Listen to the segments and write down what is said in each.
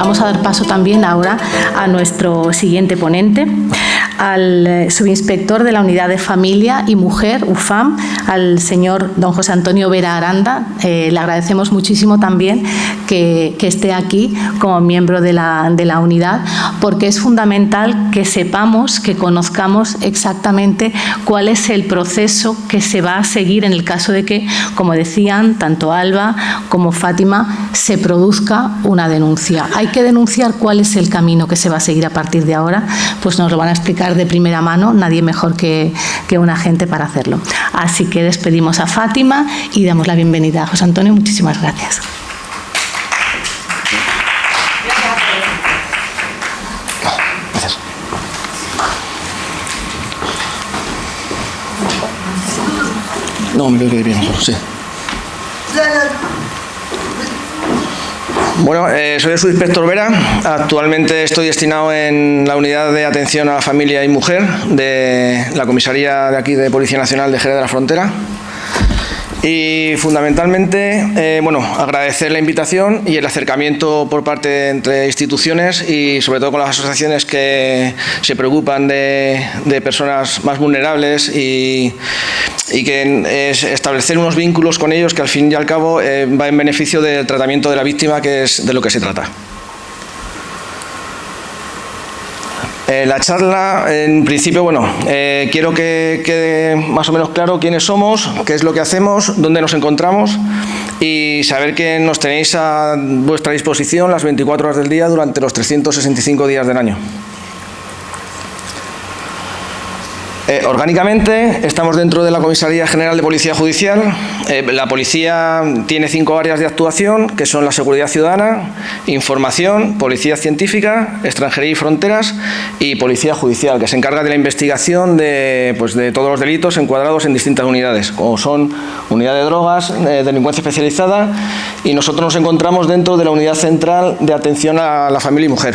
vamos a dar paso también ahora a nuestro siguiente ponente, al subinspector de la Unidad de Familia y Mujer, UFAM, al señor don José Antonio Vera Aranda. Le agradecemos muchísimo también que esté aquí como miembro de la unidad, porque es fundamental que sepamos, que conozcamos exactamente cuál es el proceso que se va a seguir en el caso de que, como decían tanto Alba como Fátima, se produzca una denuncia. Hay que denunciar cuál es el camino que se va a seguir a partir de ahora, pues nos lo van a explicar de primera mano, nadie mejor que un agente para hacerlo. Así que despedimos a Fátima y damos la bienvenida a José Antonio. Muchísimas gracias. No, me veo que bien, sí. Bueno, soy el subinspector Vera. Actualmente estoy destinado en la Unidad de Atención a la Familia y Mujer de la comisaría de aquí de Policía Nacional de Jerez de la Frontera. Y fundamentalmente, bueno, agradecer la invitación y el acercamiento por parte entre instituciones y sobre todo con las asociaciones que se preocupan de personas más vulnerables y que establecer unos vínculos con ellos que al fin y al cabo va en beneficio del tratamiento de la víctima, que es de lo que se trata. La charla, en principio, bueno, quiero que quede más o menos claro quiénes somos, qué es lo que hacemos, dónde nos encontramos y saber que nos tenéis a vuestra disposición las 24 horas del día durante los 365 días del año. Orgánicamente estamos dentro de la Comisaría General de Policía Judicial. La policía tiene 5 áreas de actuación, que son la seguridad ciudadana, información, policía científica, extranjería y fronteras y policía judicial, que se encarga de la investigación de todos los delitos encuadrados en distintas unidades, como son unidad de drogas, delincuencia especializada, y nosotros nos encontramos dentro de la unidad central de atención a la familia y mujer.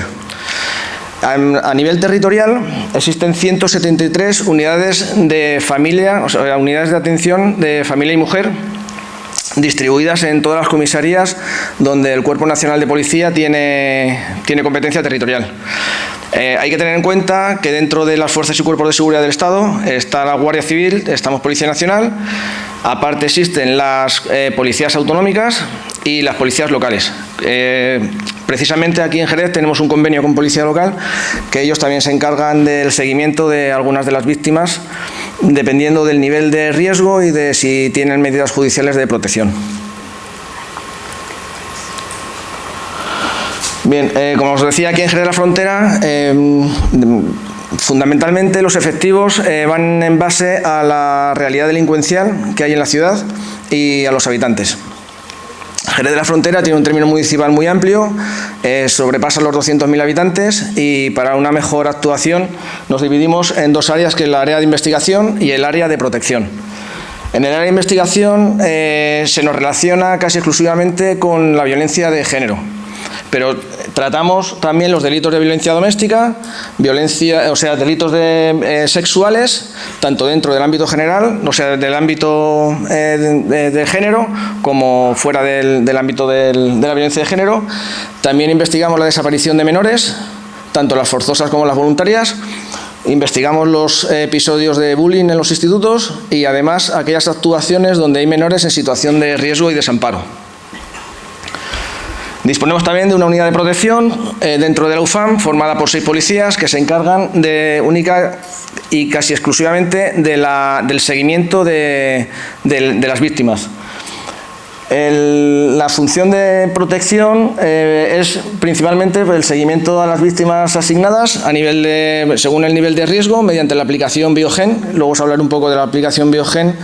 A nivel territorial existen 173 unidades de familia, o sea, unidades de atención de familia y mujer, distribuidas en todas las comisarías donde el Cuerpo Nacional de Policía tiene competencia territorial. Hay que tener en cuenta que dentro de las fuerzas y cuerpos de seguridad del Estado está la Guardia Civil, estamos Policía Nacional, aparte existen las policías autonómicas y las policías locales. Precisamente aquí en Jerez tenemos un convenio con Policía Local, que ellos también se encargan del seguimiento de algunas de las víctimas, dependiendo del nivel de riesgo y de si tienen medidas judiciales de protección. Bien, como os decía, aquí en Jerez de la Frontera, fundamentalmente los efectivos van en base a la realidad delincuencial que hay en la ciudad y a los habitantes. Jerez de la Frontera tiene un término municipal muy amplio, sobrepasa los 200.000 habitantes y para una mejor actuación nos dividimos en 2 áreas, que es el área de investigación y el área de protección. En el área de investigación se nos relaciona casi exclusivamente con la violencia de género, pero tratamos también los delitos de violencia doméstica, delitos sexuales, tanto dentro del ámbito general, o sea, del ámbito de género, como fuera del ámbito de la violencia de género. También investigamos la desaparición de menores, tanto las forzosas como las voluntarias. Investigamos los episodios de bullying en los institutos y además aquellas actuaciones donde hay menores en situación de riesgo y desamparo. Disponemos también de una unidad de protección dentro de la UFAM, formada por 6 policías que se encargan única y casi exclusivamente del seguimiento de las víctimas. La función de protección es principalmente el seguimiento a las víctimas asignadas según el nivel de riesgo, mediante la aplicación Biogen. Luego os hablaré un poco de la aplicación Biogen,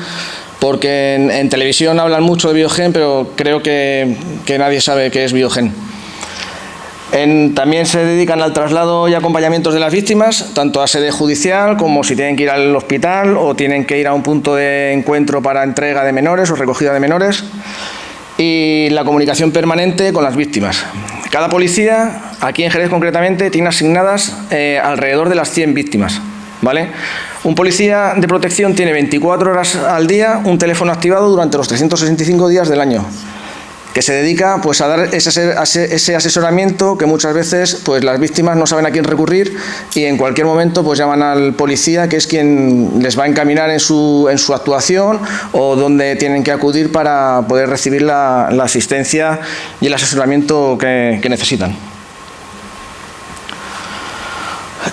porque en televisión hablan mucho de Biogen, pero creo que nadie sabe qué es Biogen. También se dedican al traslado y acompañamientos de las víctimas, tanto a sede judicial como si tienen que ir al hospital o tienen que ir a un punto de encuentro para entrega de menores o recogida de menores, y la comunicación permanente con las víctimas. Cada policía, aquí en Jerez concretamente, tiene asignadas alrededor de las 100 víctimas, ¿vale? Un policía de protección tiene 24 horas al día un teléfono activado durante los 365 días del año, que se dedica pues a dar ese asesoramiento que muchas veces pues las víctimas no saben a quién recurrir y en cualquier momento pues llaman al policía, que es quien les va a encaminar en su actuación o donde tienen que acudir para poder recibir la asistencia y el asesoramiento que necesitan.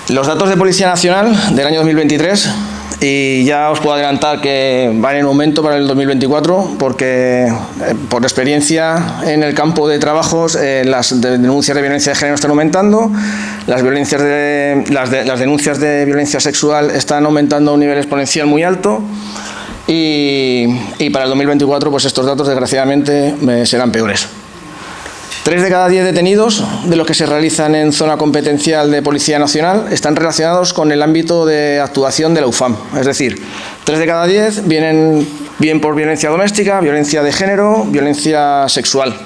Los datos de Policía Nacional del año 2023, y ya os puedo adelantar que van en aumento para el 2024 porque por experiencia en el campo de trabajos las denuncias de violencia de género están aumentando, las denuncias de violencia sexual están aumentando a un nivel exponencial muy alto y para el 2024 pues estos datos desgraciadamente serán peores. 3 de cada 10 detenidos de los que se realizan en zona competencial de Policía Nacional están relacionados con el ámbito de actuación de la UFAM. Es decir, 3 de cada 10 vienen bien por violencia doméstica, violencia de género, violencia sexual.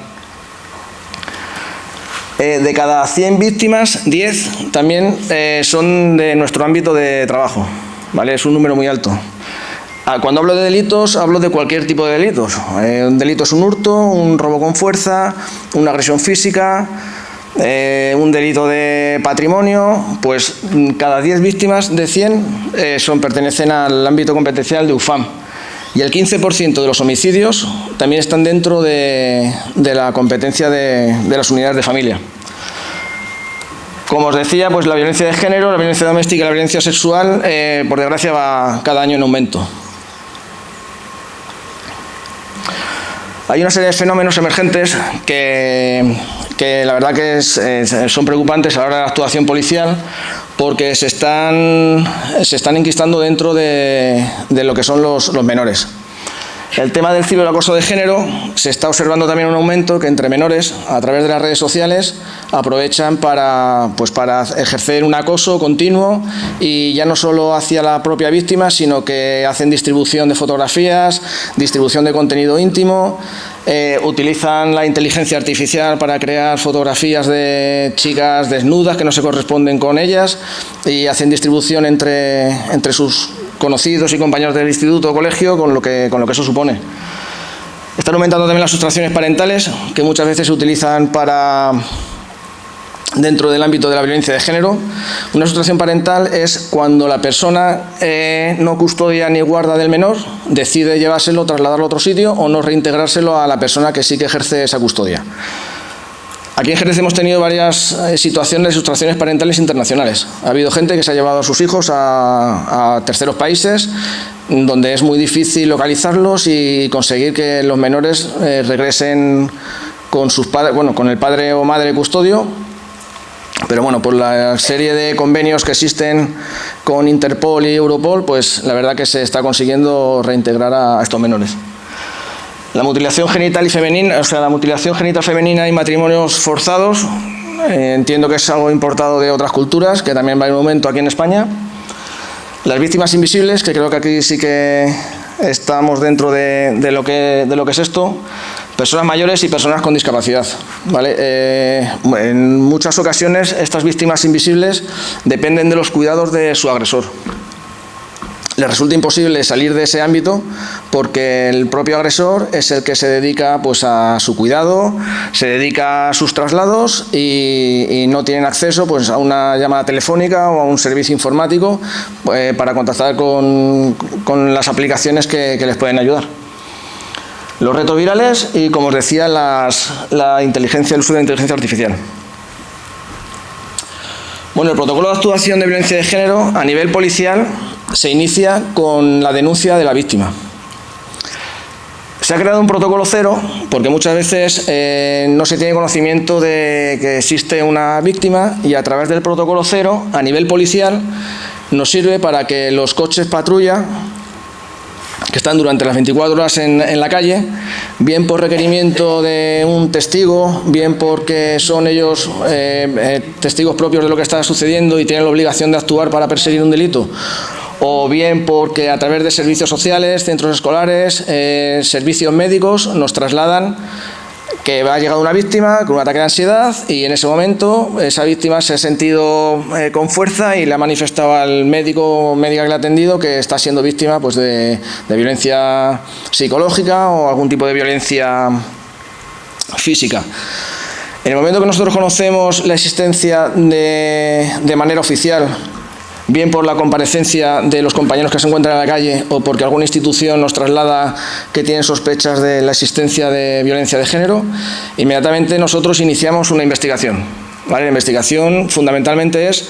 De cada 100 víctimas, 10 también son de nuestro ámbito de trabajo, ¿vale? Es un número muy alto. Cuando hablo de delitos, hablo de cualquier tipo de delitos. Un delito es un hurto, un robo con fuerza, una agresión física, un delito de patrimonio. Pues cada 10 víctimas de 100 pertenecen al ámbito competencial de UFAM. Y el 15% de los homicidios también están dentro de la competencia de las unidades de familia. Como os decía, pues la violencia de género, la violencia doméstica y la violencia sexual, por desgracia, va cada año en aumento. Hay una serie de fenómenos emergentes que la verdad que son preocupantes a la hora de la actuación policial porque se están enquistando dentro de lo que son los menores. El tema del ciberacoso de género se está observando también un aumento que entre menores, a través de las redes sociales, aprovechan para ejercer un acoso continuo y ya no solo hacia la propia víctima, sino que hacen distribución de fotografías, distribución de contenido íntimo, utilizan la inteligencia artificial para crear fotografías de chicas desnudas que no se corresponden con ellas y hacen distribución entre sus conocidos y compañeros del instituto o colegio con lo que eso supone. Están aumentando también las sustracciones parentales, que muchas veces se utilizan dentro del ámbito de la violencia de género. Una sustracción parental es cuando la persona no custodia ni guarda del menor, decide llevárselo, trasladarlo a otro sitio o no reintegrárselo a la persona que sí que ejerce esa custodia. Aquí en Jerez hemos tenido varias situaciones de sustracciones parentales internacionales. Ha habido gente que se ha llevado a sus hijos a terceros países donde es muy difícil localizarlos y conseguir que los menores regresen con sus padres, con el padre o madre custodio. Pero bueno, por la serie de convenios que existen con Interpol y Europol, pues la verdad que se está consiguiendo reintegrar a estos menores. La mutilación genital femenina, la mutilación genital femenina y matrimonios forzados, entiendo que es algo importado de otras culturas, que también va en aumento aquí en España. Las víctimas invisibles, que creo que aquí sí que estamos dentro de lo que es esto. Personas mayores y personas con discapacidad, ¿vale? En muchas ocasiones estas víctimas invisibles dependen de los cuidados de su agresor. Les resulta imposible salir de ese ámbito porque el propio agresor es el que se dedica pues, a su cuidado, se dedica a sus traslados y no tienen acceso pues, a una llamada telefónica o a un servicio informático para contactar con las aplicaciones que les pueden ayudar. Los retos virales y, como os decía, el uso de la inteligencia artificial. Bueno, el protocolo de actuación de violencia de género a nivel policial se inicia con la denuncia de la víctima. Se ha creado un protocolo cero porque muchas veces no se tiene conocimiento de que existe una víctima y a través del protocolo cero a nivel policial nos sirve para que los coches patrulla que están durante las 24 horas en la calle, bien por requerimiento de un testigo, bien porque son ellos testigos propios de lo que está sucediendo y tienen la obligación de actuar para perseguir un delito, o bien porque a través de servicios sociales, centros escolares, servicios médicos nos trasladan que ha llegado una víctima con un ataque de ansiedad y en ese momento esa víctima se ha sentido con fuerza y le ha manifestado al médica que le ha atendido que está siendo víctima pues, de violencia psicológica o algún tipo de violencia física. En el momento que nosotros conocemos la existencia de manera oficial, bien por la comparecencia de los compañeros que se encuentran en la calle o porque alguna institución nos traslada que tienen sospechas de la existencia de violencia de género, inmediatamente nosotros iniciamos una investigación. ¿Vale? La investigación fundamentalmente es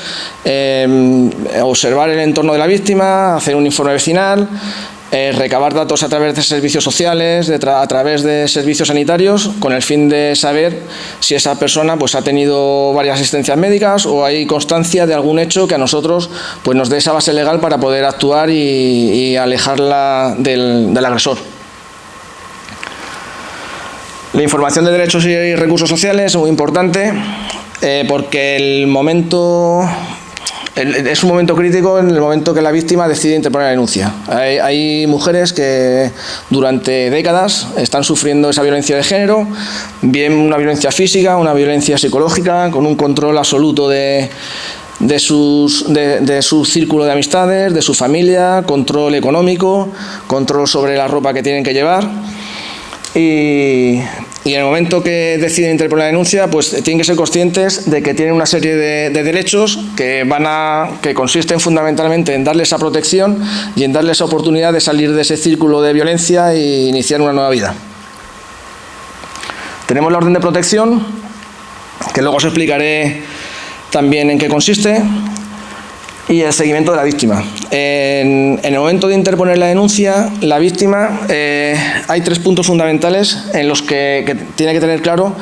observar el entorno de la víctima, hacer un informe vecinal, recabar datos a través de servicios sociales, a través de servicios sanitarios, con el fin de saber si esa persona pues, ha tenido varias asistencias médicas o hay constancia de algún hecho que a nosotros pues, nos dé esa base legal para poder actuar y alejarla del agresor. La información de derechos y recursos sociales es muy importante porque es un momento crítico en el momento que la víctima decide interponer la denuncia. Hay mujeres que durante décadas están sufriendo esa violencia de género, bien una violencia física, una violencia psicológica, con un control absoluto de su círculo de amistades, de su familia, control económico, control sobre la ropa que tienen que llevar. Y en el momento que deciden interponer la denuncia, pues tienen que ser conscientes de que tienen una serie de derechos que consisten fundamentalmente en darles esa protección y en darles esa oportunidad de salir de ese círculo de violencia e iniciar una nueva vida. Tenemos la orden de protección, que luego os explicaré también en qué consiste, y el seguimiento de la víctima. En el momento de interponer la denuncia, la víctima, hay 3 puntos fundamentales en los que tiene que tener claro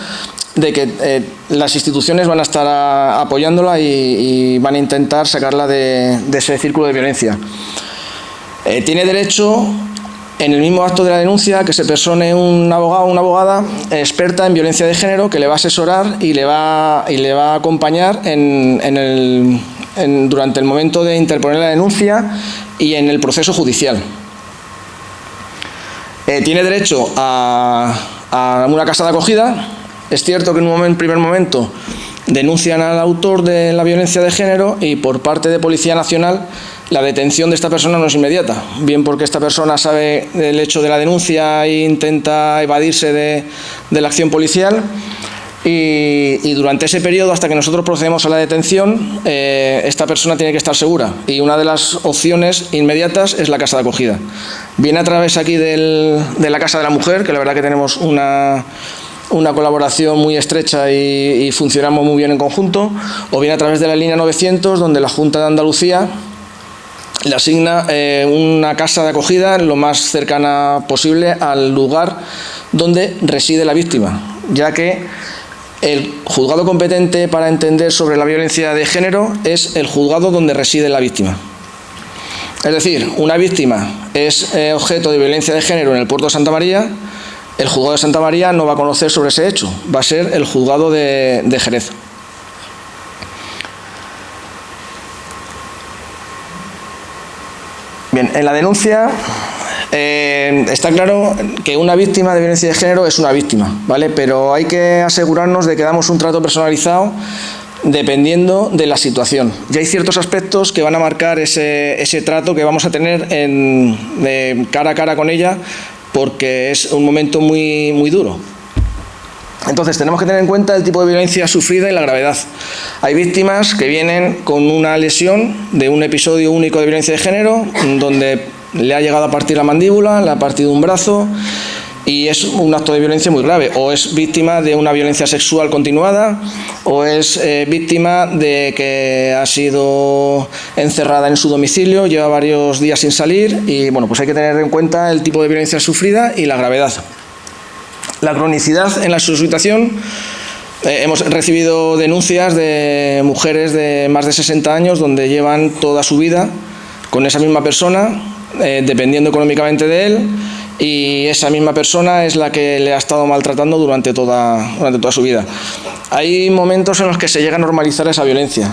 de que las instituciones van a estar apoyándola y van a intentar sacarla de ese círculo de violencia. Tiene derecho, en el mismo acto de la denuncia, que se persone un abogado o una abogada experta en violencia de género que le va a asesorar y le va a acompañar durante el momento de interponer la denuncia y en el proceso judicial. Tiene derecho a una casa de acogida. Es cierto que en un primer momento denuncian al autor de la violencia de género y por parte de Policía Nacional la detención de esta persona no es inmediata, bien porque esta persona sabe del hecho de la denuncia e intenta evadirse de la acción policial. Y durante ese periodo, hasta que nosotros procedemos a la detención, esta persona tiene que estar segura. Y una de las opciones inmediatas es la casa de acogida. Viene a través aquí de la Casa de la Mujer, que la verdad que tenemos una colaboración muy estrecha y funcionamos muy bien en conjunto, o bien a través de la línea 900, donde la Junta de Andalucía le asigna una casa de acogida lo más cercana posible al lugar donde reside la víctima, ya que el juzgado competente para entender sobre la violencia de género es el juzgado donde reside la víctima. Es decir, una víctima es objeto de violencia de género en el puerto de Santa María, el juzgado de Santa María no va a conocer sobre ese hecho, va a ser el juzgado de Jerez. Bien, en la denuncia está claro que una víctima de violencia de género es una víctima, ¿vale? Pero hay que asegurarnos de que damos un trato personalizado dependiendo de la situación. Y hay ciertos aspectos que van a marcar ese trato que vamos a tener de cara a cara con ella, porque es un momento muy, muy duro. Entonces tenemos que tener en cuenta el tipo de violencia sufrida y la gravedad. Hay víctimas que vienen con una lesión de un episodio único de violencia de género, donde le ha llegado a partir la mandíbula, le ha partido un brazo y es un acto de violencia muy grave. O es víctima de una violencia sexual continuada, o es víctima de que ha sido encerrada en su domicilio, lleva varios días sin salir y bueno, pues hay que tener en cuenta el tipo de violencia sufrida y la gravedad. La cronicidad en la situación. Hemos recibido denuncias de mujeres de más de 60 años donde llevan toda su vida con esa misma persona, dependiendo económicamente de él, y esa misma persona es la que le ha estado maltratando durante toda su vida. Hay momentos en los que se llega a normalizar esa violencia.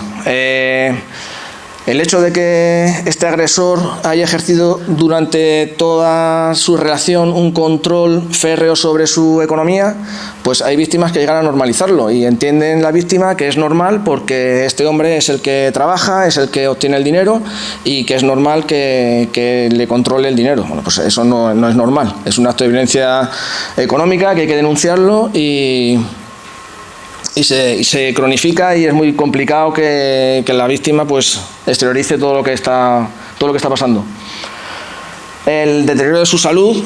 El hecho de que este agresor haya ejercido durante toda su relación un control férreo sobre su economía, pues hay víctimas que llegan a normalizarlo y entienden la víctima que es normal porque este hombre es el que trabaja, es el que obtiene el dinero y que es normal que le controle el dinero. Bueno, pues eso no es normal, es un acto de violencia económica que hay que denunciarlo y se cronifica y es muy complicado que la víctima pues exteriorice todo lo que está pasando. El deterioro de su salud,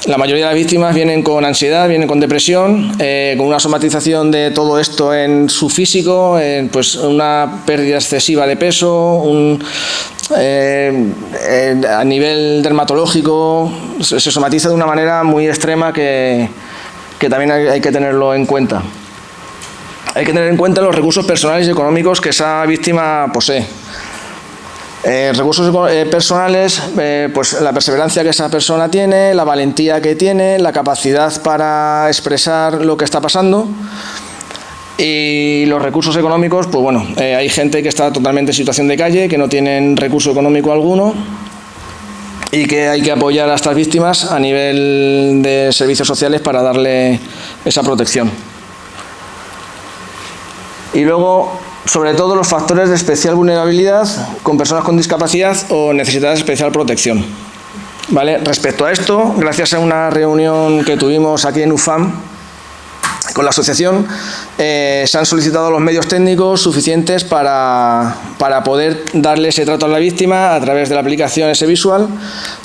la mayoría de las víctimas vienen con ansiedad, vienen con depresión, con una somatización de todo esto en su físico, pues una pérdida excesiva de peso, a nivel dermatológico, se somatiza de una manera muy extrema que también hay que tenerlo en cuenta. Hay que tener en cuenta los recursos personales y económicos que esa víctima posee. Recursos personales, pues la perseverancia que esa persona tiene, la valentía que tiene, la capacidad para expresar lo que está pasando. Y los recursos económicos, pues bueno, hay gente que está totalmente en situación de calle, que no tienen recurso económico alguno y que hay que apoyar a estas víctimas a nivel de servicios sociales para darle esa protección. Y luego, sobre todo, los factores de especial vulnerabilidad con personas con discapacidad o necesidad de especial protección. ¿Vale? Respecto a esto, gracias a una reunión que tuvimos aquí en UFAM con la asociación, se han solicitado los medios técnicos suficientes para poder darle ese trato a la víctima a través de la aplicación S-Visual,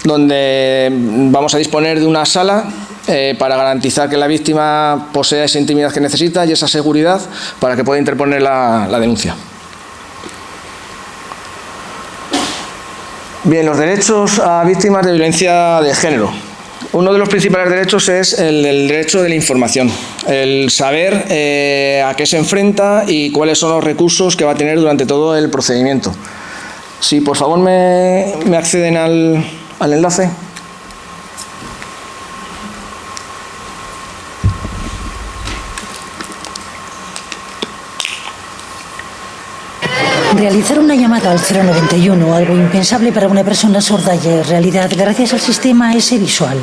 donde vamos a disponer de una sala para garantizar que la víctima posea esa intimidad que necesita y esa seguridad para que pueda interponer la denuncia. Bien, los derechos a víctimas de violencia de género. Uno de los principales derechos es el derecho de la información, el saber a qué se enfrenta y cuáles son los recursos que va a tener durante todo el procedimiento. Si por favor me acceden al enlace. Realizar una llamada al 091, algo impensable para una persona sorda, ya es realidad gracias al sistema S-Visual.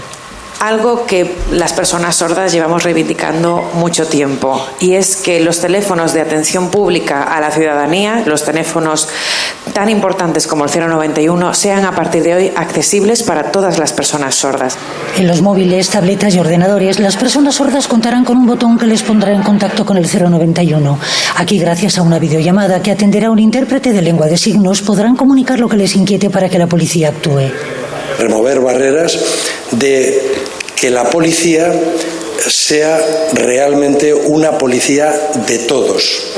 Algo que las personas sordas llevamos reivindicando mucho tiempo, y es que los teléfonos de atención pública a la ciudadanía, los teléfonos tan importantes como el 091, sean a partir de hoy accesibles para todas las personas sordas. En los móviles, tabletas y ordenadores, las personas sordas contarán con un botón que les pondrá en contacto con el 091. Aquí, gracias a una videollamada que atenderá un intérprete de lengua de signos, podrán comunicar lo que les inquiete para que la policía actúe. Remover barreras de que la policía sea realmente una policía de todos.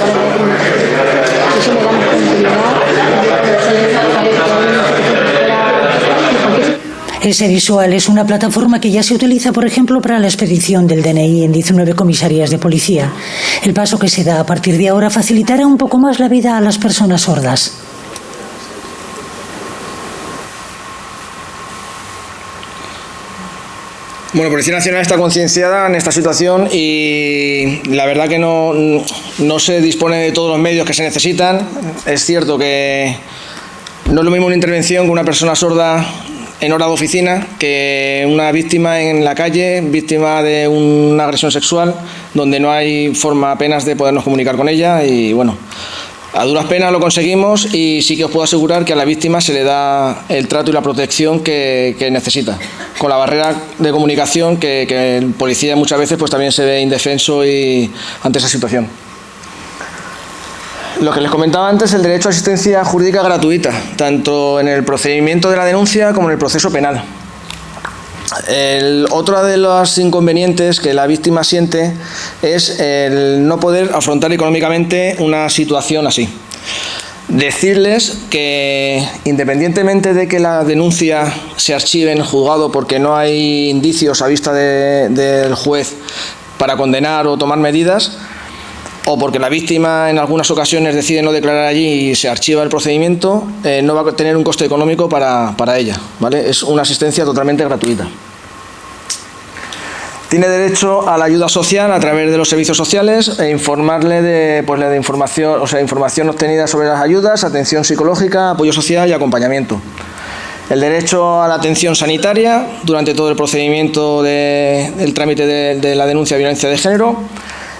S-Visual es una plataforma que ya se utiliza, por ejemplo, para la expedición del DNI en 19 comisarías de policía. El paso que se da a partir de ahora facilitará un poco más la vida a las personas sordas. Bueno, Policía Nacional está concienciada en esta situación y la verdad que no se dispone de todos los medios que se necesitan. Es cierto que no es lo mismo una intervención con una persona sorda en hora de oficina que una víctima en la calle, víctima de una agresión sexual, donde no hay forma apenas de podernos comunicar con ella y bueno, a duras penas lo conseguimos y sí que os puedo asegurar que a la víctima se le da el trato y la protección que necesita. Con la barrera de comunicación que el policía muchas veces pues también se ve indefenso ante esa situación. Lo que les comentaba antes, el derecho a asistencia jurídica gratuita, tanto en el procedimiento de la denuncia como en el proceso penal. Otro de los inconvenientes que la víctima siente es el no poder afrontar económicamente una situación así. Decirles que independientemente de que la denuncia se archive en el juzgado porque no hay indicios a vista del juez para condenar o tomar medidas, o porque la víctima en algunas ocasiones decide no declarar allí y se archiva el procedimiento, no va a tener un coste económico para ella, ¿vale? Es una asistencia totalmente gratuita. Tiene derecho a la ayuda social a través de los servicios sociales e informarle de información, información obtenida sobre las ayudas, atención psicológica, apoyo social y acompañamiento. El derecho a la atención sanitaria durante todo el procedimiento del trámite de la denuncia de violencia de género.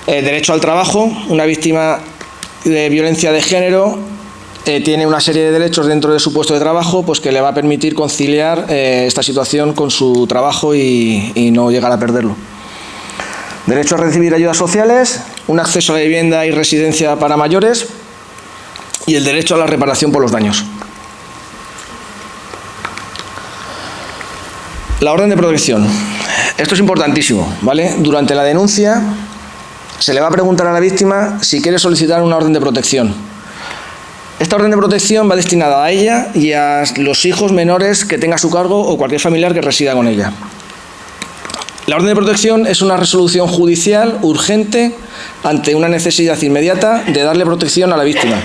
El derecho al trabajo. Una víctima de violencia de género tiene una serie de derechos dentro de su puesto de trabajo, pues que le va a permitir conciliar esta situación con su trabajo y no llegar a perderlo. Derecho a recibir ayudas sociales, un acceso a la vivienda y residencia para mayores y el derecho a la reparación por los daños. La orden de protección. Esto es importantísimo, ¿vale? Durante la denuncia se le va a preguntar a la víctima si quiere solicitar una orden de protección. Esta orden de protección va destinada a ella y a los hijos menores que tenga a su cargo o cualquier familiar que resida con ella. La orden de protección es una resolución judicial urgente ante una necesidad inmediata de darle protección a la víctima,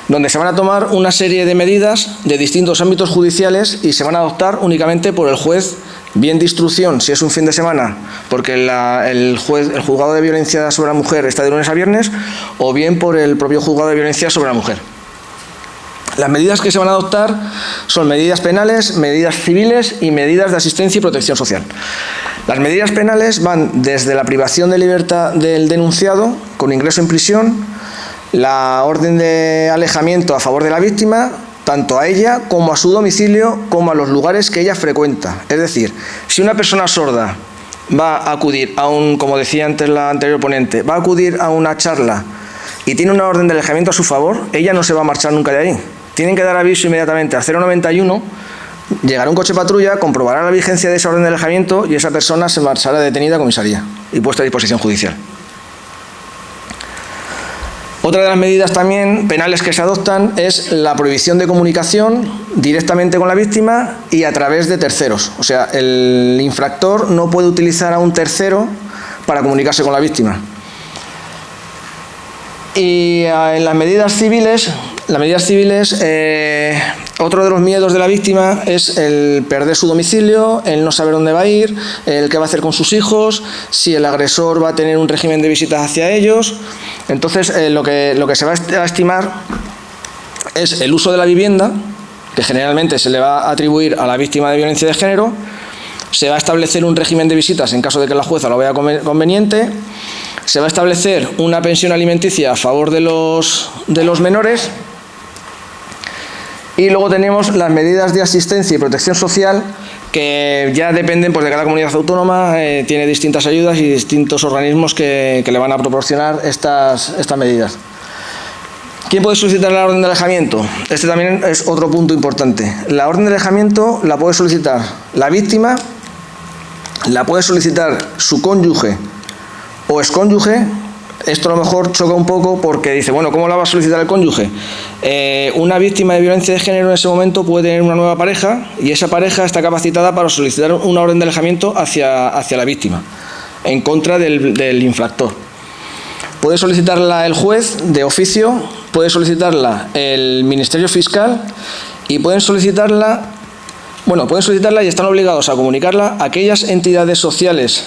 donde se van a tomar una serie de medidas de distintos ámbitos judiciales y se van a adoptar únicamente por el juez, bien de instrucción si es un fin de semana, porque el juzgado de violencia sobre la mujer está de lunes a viernes, o bien por el propio juzgado de violencia sobre la mujer. Las medidas que se van a adoptar son medidas penales, medidas civiles y medidas de asistencia y protección social. Las medidas penales van desde la privación de libertad del denunciado con ingreso en prisión, la orden de alejamiento a favor de la víctima, tanto a ella como a su domicilio, como a los lugares que ella frecuenta. Es decir, si una persona sorda va a acudir a como decía antes la anterior ponente, va a acudir a una charla y tiene una orden de alejamiento a su favor, ella no se va a marchar nunca de ahí. Tienen que dar aviso inmediatamente al 091, llegará un coche patrulla, comprobará la vigencia de esa orden de alejamiento y esa persona se marchará detenida a comisaría y puesta a disposición judicial. Otra de las medidas también penales que se adoptan es la prohibición de comunicación directamente con la víctima y a través de terceros. O sea, el infractor no puede utilizar a un tercero para comunicarse con la víctima. Y en las medidas civiles, otro de los miedos de la víctima es el perder su domicilio, el no saber dónde va a ir, el qué va a hacer con sus hijos, si el agresor va a tener un régimen de visitas hacia ellos. Entonces, lo que se va a estimar es el uso de la vivienda, que generalmente se le va a atribuir a la víctima de violencia de género. Se va a establecer un régimen de visitas en caso de que la jueza lo vea conveniente. Se va a establecer una pensión alimenticia a favor de los menores. Y luego tenemos las medidas de asistencia y protección social que ya dependen pues, de cada comunidad autónoma, tiene distintas ayudas y distintos organismos que le van a proporcionar estas medidas. ¿Quién puede solicitar la orden de alejamiento? Este también es otro punto importante. La orden de alejamiento la puede solicitar la víctima, la puede solicitar su cónyuge o excónyuge. Esto a lo mejor choca un poco porque dice, bueno, ¿cómo la va a solicitar el cónyuge? Una víctima de violencia de género en ese momento puede tener una nueva pareja y esa pareja está capacitada para solicitar una orden de alejamiento hacia la víctima, en contra del infractor. Puede solicitarla el juez de oficio, puede solicitarla el Ministerio Fiscal y pueden solicitarla y están obligados a comunicarla a aquellas entidades sociales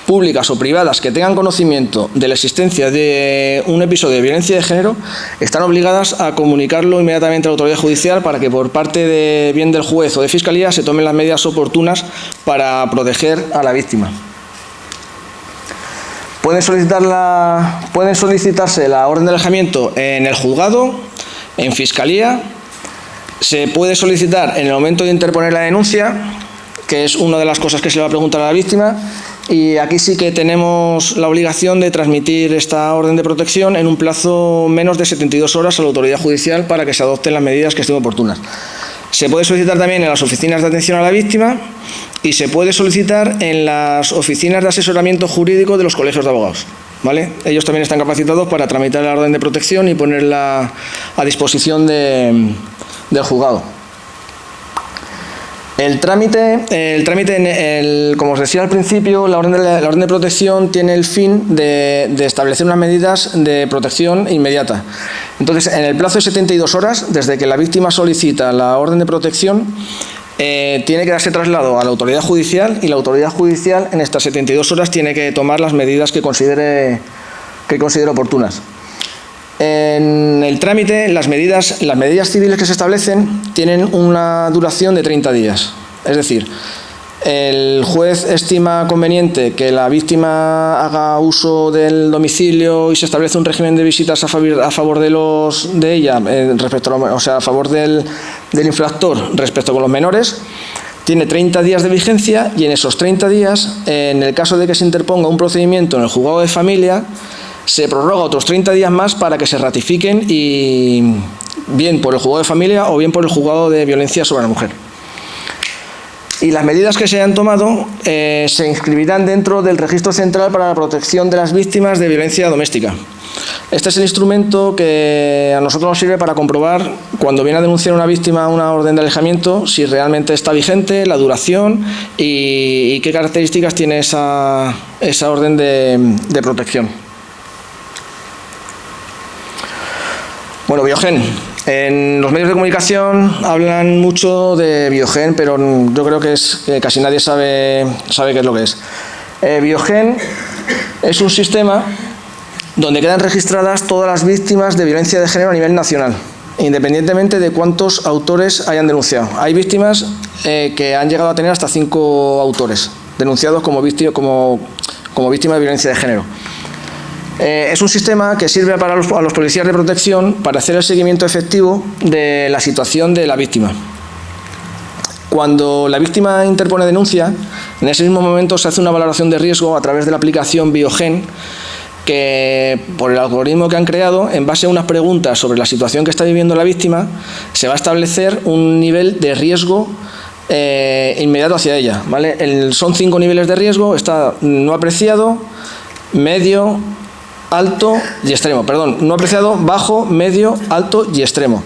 públicas o privadas que tengan conocimiento de la existencia de un episodio de violencia de género. Están obligadas a comunicarlo inmediatamente a la autoridad judicial para que por parte bien del juez o de fiscalía se tomen las medidas oportunas para proteger a la víctima. Pueden solicitarse la orden de alejamiento en el juzgado, en fiscalía. Se puede solicitar en el momento de interponer la denuncia, que es una de las cosas que se le va a preguntar a la víctima. Y aquí sí que tenemos la obligación de transmitir esta orden de protección en un plazo menos de 72 horas a la autoridad judicial para que se adopten las medidas que estén oportunas. Se puede solicitar también en las oficinas de atención a la víctima y se puede solicitar en las oficinas de asesoramiento jurídico de los colegios de abogados, ¿vale? Ellos también están capacitados para tramitar la orden de protección y ponerla a disposición del juzgado. El trámite, como os decía al principio, la orden de protección tiene el fin de establecer unas medidas de protección inmediata. Entonces, en el plazo de 72 horas, desde que la víctima solicita la orden de protección, tiene que darse traslado a la autoridad judicial y la autoridad judicial en estas 72 horas tiene que tomar las medidas que considere oportunas. En el trámite, las medidas civiles que se establecen tienen una duración de 30 días. Es decir, el juez estima conveniente que la víctima haga uso del domicilio y se establece un régimen de visitas a favor de ella, a favor del infractor respecto con los menores. Tiene 30 días de vigencia y en esos 30 días, en el caso de que se interponga un procedimiento en el juzgado de familia, se prorroga otros 30 días más para que se ratifiquen, y bien por el juzgado de familia o bien por el juzgado de violencia sobre la mujer. Y las medidas que se han tomado se inscribirán dentro del Registro Central para la Protección de las Víctimas de Violencia Doméstica. Este es el instrumento que a nosotros nos sirve para comprobar, cuando viene a denunciar una víctima una orden de alejamiento, si realmente está vigente, la duración y qué características tiene esa orden de protección. Bueno, Biogen. En los medios de comunicación hablan mucho de Biogen, pero yo creo que casi nadie sabe qué es lo que es. Biogen es un sistema donde quedan registradas todas las víctimas de violencia de género a nivel nacional, independientemente de cuántos autores hayan denunciado. Hay víctimas que han llegado a tener hasta 5 autores denunciados como víctima de violencia de género. Es un sistema que sirve a los policías de protección para hacer el seguimiento efectivo de la situación de la víctima. Cuando la víctima interpone denuncia, en ese mismo momento se hace una valoración de riesgo a través de la aplicación Biogen, que por el algoritmo que han creado, en base a unas preguntas sobre la situación que está viviendo la víctima, se va a establecer un nivel de riesgo inmediato hacia ella, ¿vale? Son 5 niveles de riesgo: está no apreciado, medio, alto y extremo. Perdón, no apreciado, bajo, medio, alto y extremo.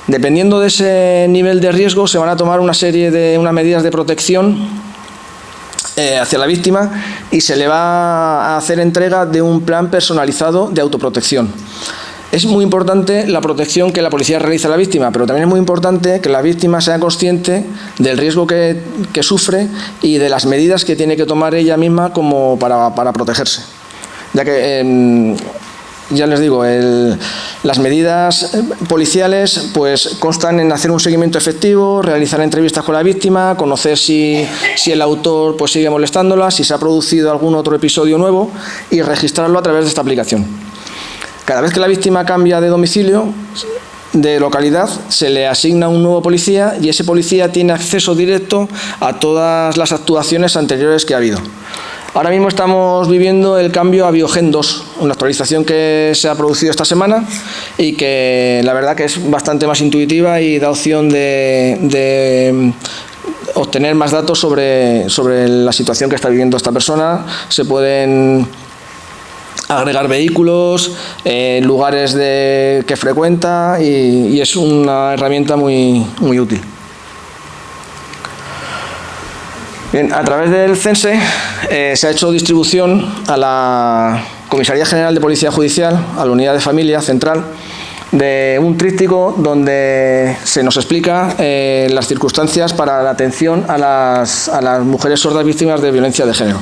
Dependiendo de ese nivel de riesgo, se van a tomar unas medidas de protección hacia la víctima y se le va a hacer entrega de un plan personalizado de autoprotección. Es muy importante la protección que la policía realiza a la víctima, pero también es muy importante que la víctima sea consciente del riesgo que sufre y de las medidas que tiene que tomar ella misma como para protegerse. Ya que, ya les digo, las medidas policiales pues constan en hacer un seguimiento efectivo, realizar entrevistas con la víctima, conocer si el autor pues sigue molestándola, si se ha producido algún otro episodio nuevo y registrarlo a través de esta aplicación. Cada vez que la víctima cambia de domicilio, de localidad, se le asigna un nuevo policía y ese policía tiene acceso directo a todas las actuaciones anteriores que ha habido. Ahora mismo estamos viviendo el cambio a Biogen 2, una actualización que se ha producido esta semana y que la verdad que es bastante más intuitiva y da opción de obtener más datos sobre la situación que está viviendo esta persona. Se pueden agregar vehículos, lugares que frecuenta y es una herramienta muy, muy útil. Bien, a través del CENSE se ha hecho distribución a la Comisaría General de Policía Judicial, a la Unidad de Familia Central, de un tríptico donde se nos explica las circunstancias para la atención a las mujeres sordas víctimas de violencia de género.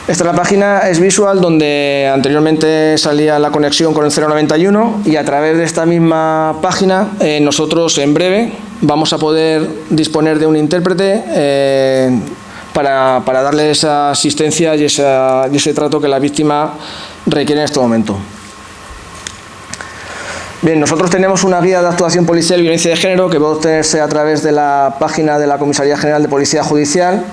Esta es la página, es visual, donde anteriormente salía la conexión con el 091 y a través de esta misma página nosotros en breve vamos a poder disponer de un intérprete para darle esa asistencia y ese trato que la víctima requiere en este momento. Bien, nosotros tenemos una guía de actuación policial y violencia de género que puede obtenerse a través de la página de la Comisaría General de Policía Judicial,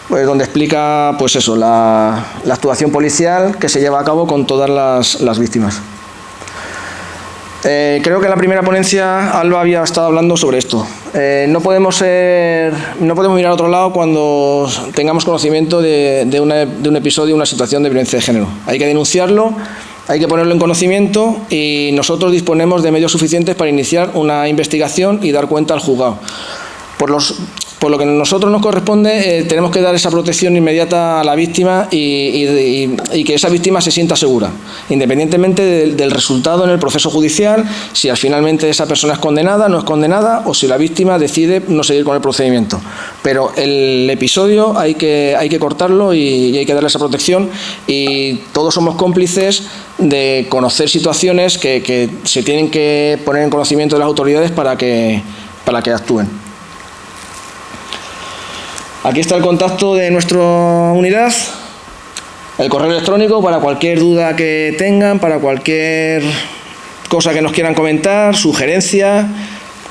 pues donde explica pues eso, la actuación policial que se lleva a cabo con todas las víctimas. Creo que en la primera ponencia Alba había estado hablando sobre esto. No podemos mirar a otro lado cuando tengamos conocimiento de un episodio, una situación de violencia de género. Hay que denunciarlo, hay que ponerlo en conocimiento y nosotros disponemos de medios suficientes para iniciar una investigación y dar cuenta al juzgado. por lo que a nosotros nos corresponde, tenemos que dar esa protección inmediata a la víctima y que esa víctima se sienta segura, independientemente del resultado en el proceso judicial, si finalmente esa persona es condenada, no es condenada, o si la víctima decide no seguir con el procedimiento. Pero el episodio hay que cortarlo y hay que darle esa protección, y todos somos cómplices de conocer situaciones que se tienen que poner en conocimiento de las autoridades para que actúen. Aquí está el contacto de nuestra unidad, el correo electrónico para cualquier duda que tengan, para cualquier cosa que nos quieran comentar, sugerencia,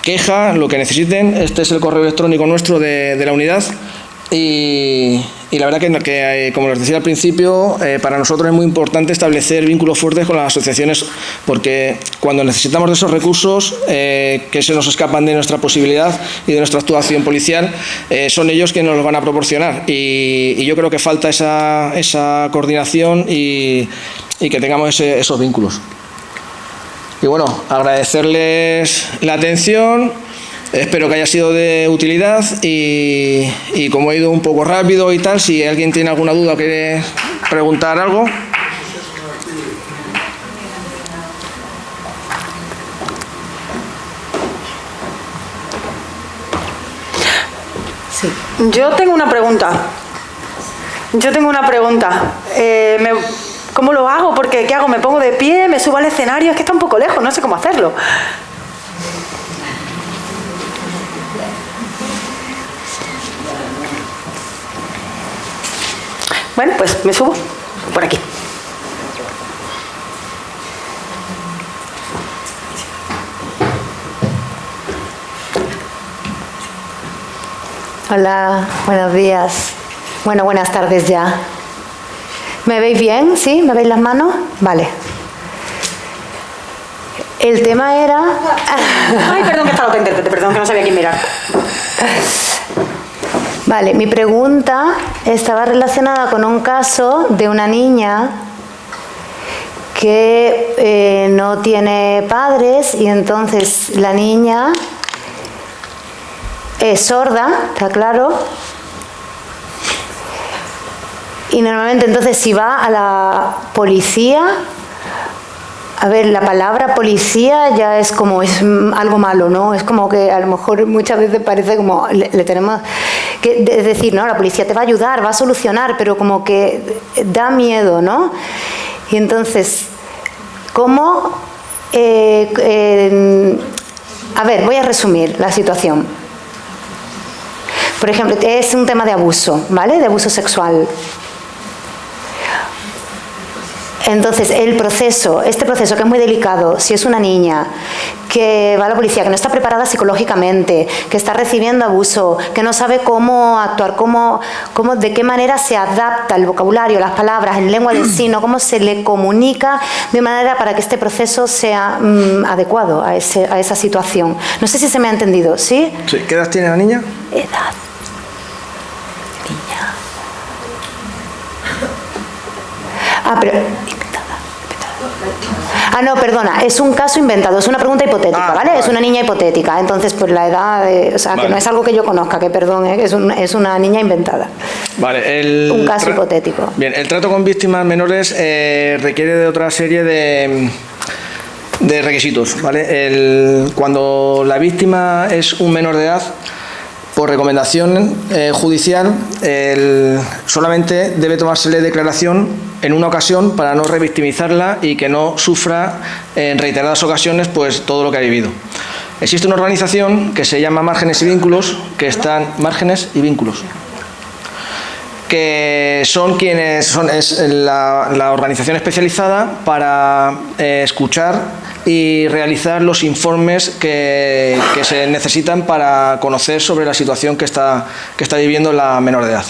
queja, lo que necesiten. Este es el correo electrónico nuestro de la unidad. Y la verdad que, como les decía al principio, para nosotros es muy importante establecer vínculos fuertes con las asociaciones, porque cuando necesitamos de esos recursos que se nos escapan de nuestra posibilidad y de nuestra actuación policial, son ellos quienes nos los van a proporcionar, y yo creo que falta esa coordinación y que tengamos esos vínculos. Y bueno, agradecerles la atención. Espero que haya sido de utilidad y como he ido un poco rápido y tal, si alguien tiene alguna duda o quiere preguntar algo. Sí. Yo tengo una pregunta. ¿Cómo lo hago? Porque ¿qué hago? ¿Me pongo de pie? ¿Me subo al escenario? Es que está un poco lejos, no sé cómo hacerlo. Bueno, pues me subo por aquí. Hola, buenos días. Bueno, buenas tardes ya. ¿Me veis bien? ¿Sí? ¿Me veis las manos? Vale. El tema era... Ay, perdón que estaba loca intérprete, perdón que no sabía quién mirar. Vale, mi pregunta estaba relacionada con un caso de una niña que no tiene padres, y entonces la niña es sorda, está claro, y normalmente entonces si va a la policía, a ver, la palabra policía ya es como es algo malo, ¿no? Es como que a lo mejor muchas veces parece como le tenemos que decir, no, la policía te va a ayudar, va a solucionar, pero como que da miedo, ¿no? Y entonces, ¿cómo? A ver, voy a resumir la situación. Por ejemplo, es un tema de abuso, ¿vale? De abuso sexual. Entonces, este proceso que es muy delicado, si es una niña que va a la policía, que no está preparada psicológicamente, que está recibiendo abuso, que no sabe cómo actuar, de qué manera se adapta el vocabulario, las palabras, en lengua de signo, cómo se le comunica de manera para que este proceso sea adecuado a esa situación. No sé si se me ha entendido, ¿sí? Sí. ¿Qué edad tiene la niña? Edad. Pero... no, perdona, es un caso inventado, es una pregunta hipotética, ¿vale? Vale. Es una niña hipotética, entonces pues la edad, o sea, vale, que no es algo que yo conozca, que perdón, es una niña inventada. Vale, un caso hipotético. Bien, el trato con víctimas menores requiere de otra serie de requisitos, ¿vale? Cuando la víctima es un menor de edad, por recomendación judicial, solamente debe tomársele declaración en una ocasión para no revictimizarla y que no sufra en reiteradas ocasiones pues todo lo que ha vivido. Existe una organización que se llama Márgenes y Vínculos, Márgenes y Vínculos, que es la organización especializada para escuchar y realizar los informes que se necesitan para conocer sobre la situación que está viviendo la menor de edad.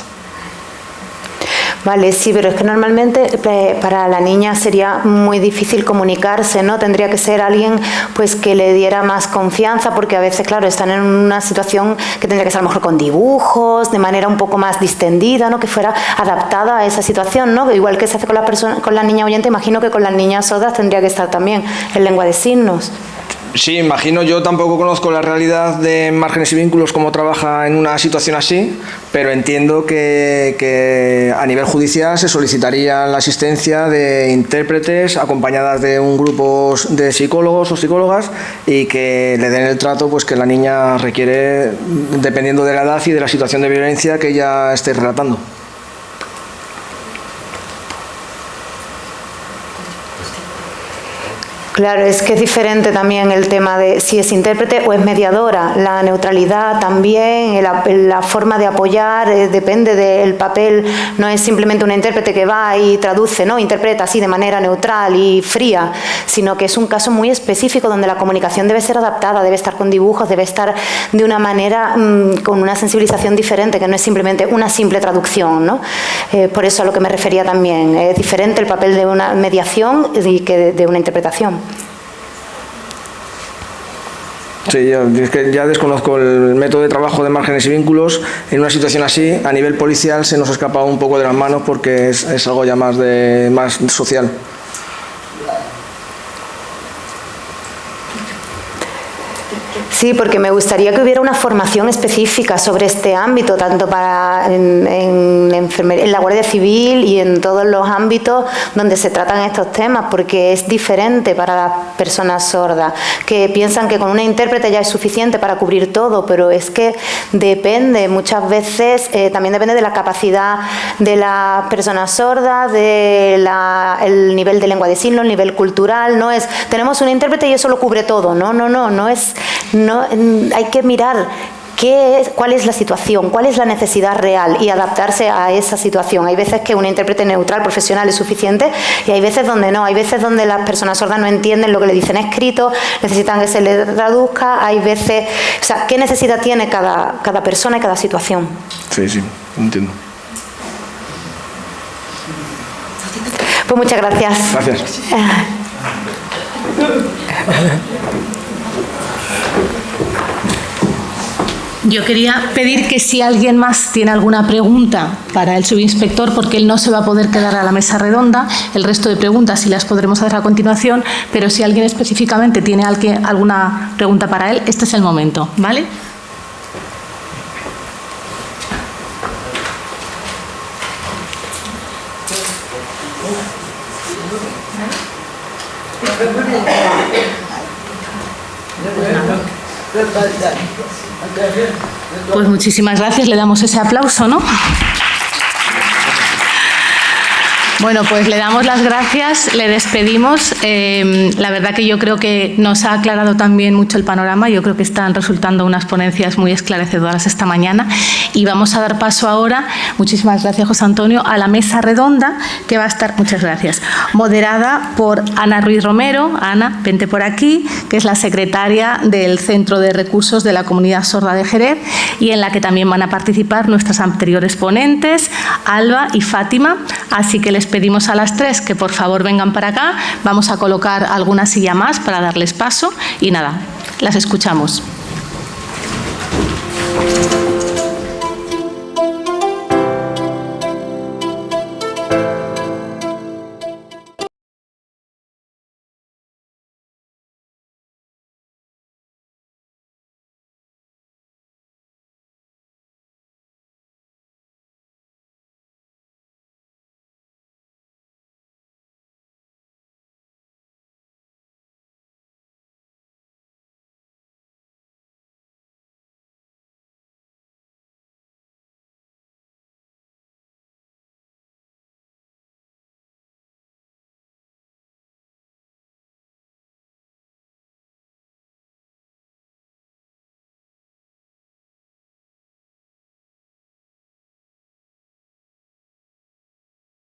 Vale, sí, pero es que normalmente para la niña sería muy difícil comunicarse, ¿no? Tendría que ser alguien pues que le diera más confianza, porque a veces, claro, están en una situación que tendría que ser a lo mejor con dibujos, de manera un poco más distendida, ¿no? Que fuera adaptada a esa situación, ¿no? Igual que se hace con la niña oyente, imagino que con las niñas sordas tendría que estar también en lengua de signos. Sí, imagino, yo tampoco conozco la realidad de Márgenes y Vínculos, cómo trabaja en una situación así, pero entiendo que a nivel judicial se solicitaría la asistencia de intérpretes acompañadas de un grupo de psicólogos o psicólogas y que le den el trato pues que la niña requiere, dependiendo de la edad y de la situación de violencia que ella esté relatando. Claro, es que es diferente también el tema de si es intérprete o es mediadora. La neutralidad también, la forma de apoyar, depende del papel. No es simplemente una intérprete que va y traduce, ¿no? Interpreta así de manera neutral y fría, sino que es un caso muy específico donde la comunicación debe ser adaptada, debe estar con dibujos, debe estar de una manera con una sensibilización diferente, que no es simplemente una simple traducción, ¿no? Por eso a lo que me refería también. Es diferente el papel de una mediación y que de una interpretación. Sí, es que ya desconozco el método de trabajo de Márgenes y Vínculos. En una situación así, a nivel policial, se nos ha escapado un poco de las manos porque es algo ya más social. Sí, porque me gustaría que hubiera una formación específica sobre este ámbito, tanto para en la Guardia Civil y en todos los ámbitos donde se tratan estos temas, porque es diferente para las personas sordas, que piensan que con una intérprete ya es suficiente para cubrir todo, pero es que depende, muchas veces también depende de la capacidad de las personas sordas, el nivel de lengua de signos, el nivel cultural. No es, tenemos un intérprete y eso lo cubre todo, no es... No, hay que mirar cuál es la situación, cuál es la necesidad real y adaptarse a esa situación. Hay veces que un intérprete neutral, profesional es suficiente y hay veces donde no. Hay veces donde las personas sordas no entienden lo que le dicen escrito, necesitan que se le traduzca. Hay veces... O sea, ¿qué necesidad tiene cada persona y cada situación? Sí, entiendo. Pues muchas gracias. Gracias. Yo quería pedir que si alguien más tiene alguna pregunta para el subinspector, porque él no se va a poder quedar a la mesa redonda, el resto de preguntas sí las podremos hacer a continuación, pero si alguien específicamente tiene alguna pregunta para él, este es el momento, ¿vale? Pues muchísimas gracias, le damos ese aplauso, ¿no? Bueno, pues le damos las gracias, le despedimos. La verdad que yo creo que nos ha aclarado también mucho el panorama. Yo creo que están resultando unas ponencias muy esclarecedoras esta mañana. Y vamos a dar paso ahora, muchísimas gracias José Antonio, a la mesa redonda que va a estar, muchas gracias, moderada por Ana Ruiz Romero. Ana, vente por aquí, que es la secretaria del Centro de Recursos de la Comunidad Sorda de Jerez, y en la que también van a participar nuestras anteriores ponentes, Alba y Fátima. Así que les pedimos a las tres que por favor vengan para acá. Vamos a colocar alguna silla más para darles paso y nada, las escuchamos.